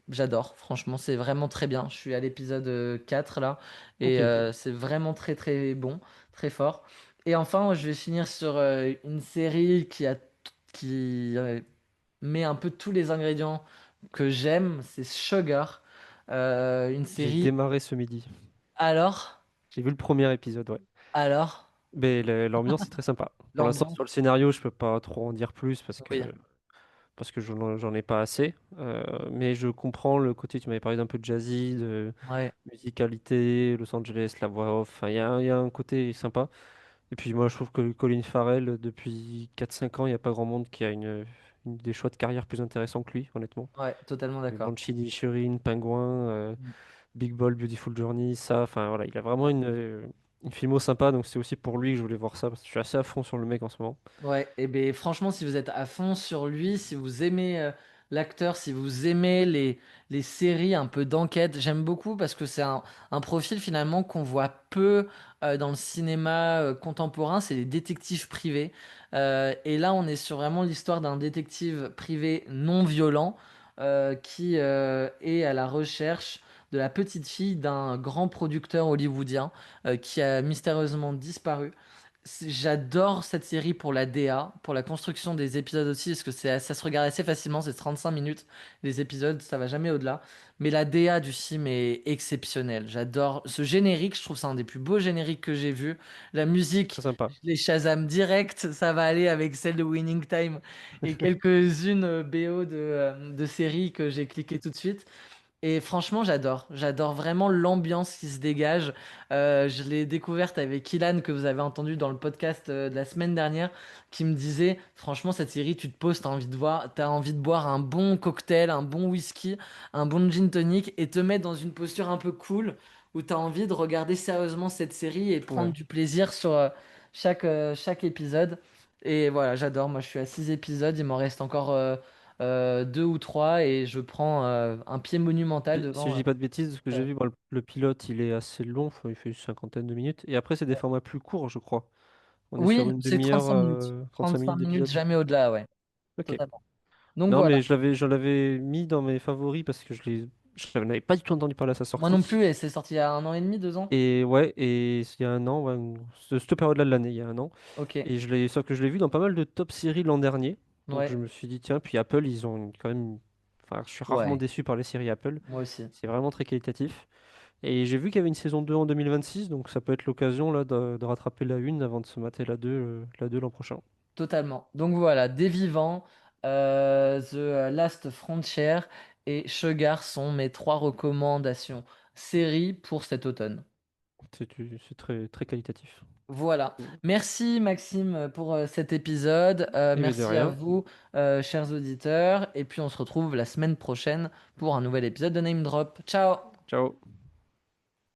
j'adore, franchement, c'est vraiment très bien. Je suis à l'épisode 4 là. Ok. Et c'est vraiment très très bon, très fort. Et enfin, je vais finir sur une série qui met un peu tous les ingrédients que j'aime. C'est Sugar, une J'ai série. démarré ce midi. Alors, J'ai vu le premier épisode, ouais. alors, Mais l'ambiance est très sympa. Pour l'instant, l'ambiance. sur le scénario, je peux pas trop en dire plus Oui, parce que j'en ai pas assez. Mais je comprends le côté, tu m'avais parlé d'un peu de jazzy, de ouais, musicalité, Los Angeles, la voix off. Enfin, il y a un côté sympa. Et puis moi, je trouve que Colin Farrell, depuis 4 5 ans, il n'y a pas grand monde qui a des choix de carrière plus intéressants que lui, honnêtement. ouais, totalement d'accord. Banshee d'Inisherin, Pingouin, Big Ball, Beautiful Journey, ça, enfin voilà, il a vraiment une filmo sympa, donc c'est aussi pour lui que je voulais voir ça, parce que je suis assez à fond sur le mec en ce moment. Ouais, et ben franchement, si vous êtes à fond sur lui, si vous aimez l'acteur, si vous aimez les séries un peu d'enquête, j'aime beaucoup parce que c'est un profil finalement qu'on voit peu dans le cinéma contemporain, c'est les détectives privés. Et là, on est sur vraiment l'histoire d'un détective privé non violent qui est à la recherche de la petite fille d'un grand producteur hollywoodien qui a mystérieusement disparu. J'adore cette série pour la DA, pour la construction des épisodes aussi, parce que ça se regarde assez facilement, c'est 35 minutes les épisodes, ça va jamais au-delà. Mais la DA du film est exceptionnelle. J'adore ce générique, je trouve ça un des plus beaux génériques que j'ai vu. La musique, Très sympa. je les Shazam direct, ça va aller avec celle de Winning Time et quelques-unes BO de séries que j'ai cliqué tout de suite. Et franchement, j'adore. J'adore vraiment l'ambiance qui se dégage. Je l'ai découverte avec Ilan, que vous avez entendu dans le podcast de la semaine dernière, qui me disait, franchement, cette série, tu te poses, t'as envie de boire un bon cocktail, un bon whisky, un bon gin tonic, et te mettre dans une posture un peu cool, où tu as envie de regarder sérieusement cette série et prendre Ouais. du plaisir sur chaque épisode. Et voilà, j'adore. Moi, je suis à 6 épisodes, il m'en reste encore 2 ou 3 et je prends un pied monumental Si je devant. dis pas de bêtises, ce que j'ai Ouais. vu, bon, le pilote, il est assez long, enfin, il fait une cinquantaine de minutes. Et après, c'est des formats plus courts, je crois. On est sur Oui, une c'est demi-heure, 35 minutes. 35 35 minutes minutes, d'épisode. jamais au-delà, ouais, Ok. totalement. Donc Non, voilà, mais je l'avais mis dans mes favoris parce que je n'avais pas du tout entendu parler à sa moi non sortie. plus, et c'est sorti il y a 1 an et demi, 2 ans. Et ouais, et il y a un an, ouais, cette période-là de l'année, il y a un an. Ok, Et sauf que je l'ai vu dans pas mal de top séries l'an dernier. Donc je ouais, me suis dit, tiens, puis Apple, ils ont quand même. Enfin, je suis rarement ouais, déçu par les séries Apple. moi aussi. C'est vraiment très qualitatif. Et j'ai vu qu'il y avait une saison 2 en 2026, donc ça peut être l'occasion là de rattraper la une avant de se mater la 2 l'an prochain. Totalement. Donc voilà, Des Vivants, The Last Frontier et Sugar sont mes 3 recommandations séries pour cet automne. C'est très, très qualitatif. Voilà. Merci Maxime pour cet épisode. Et bien de Merci à rien. vous, chers auditeurs. Et puis on se retrouve la semaine prochaine pour un nouvel épisode de Name Drop. Ciao! Ciao.